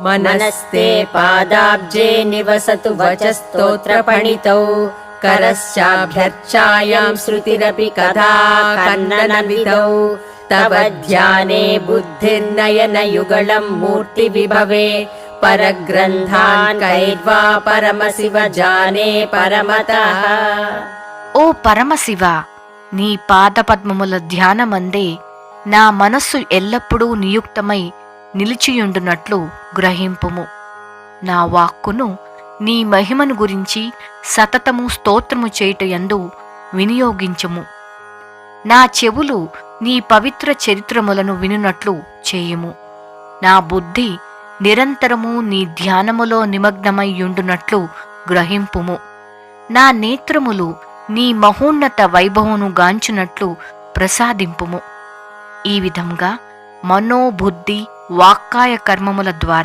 मनस्ते पादाब्जे निवसतु वचस्तोत्रपणितौ करश्चाभ्यर्चायां श्रुतिरपि कदा कन्ननविधौ तव ध्याने बुद्धिर्नयनयुगलं मूर्तिविभवे परग्रन्थान् कैर्वा परमशिव जाने परमतः। ఓ పరమశివ, నీ పాదపద్మముల ధ్యానమందే నా మనస్సు ఎల్లప్పుడూ నియుక్తమై నిలిచియుండునట్లు గ్రహింపుము. నా వాక్కును నీ మహిమను గురించి సతతము స్తోత్రము చేయుటయందు వినియోగించుము. నా చెవులు నీ పవిత్ర చరిత్రములను వినునట్లు చేయుము. నా బుద్ధి నిరంతరము నీ ధ్యానములో నిమగ్నమయ్యుండునట్లు గ్రహింపుము. నా నేత్రములు నీ మహోన్నత వైభవమును గాంచునట్లు ప్రసాదింపుము. ఈ విధంగా మనోబుద్ధి వాక్కాయ కర్మముల ద్వారా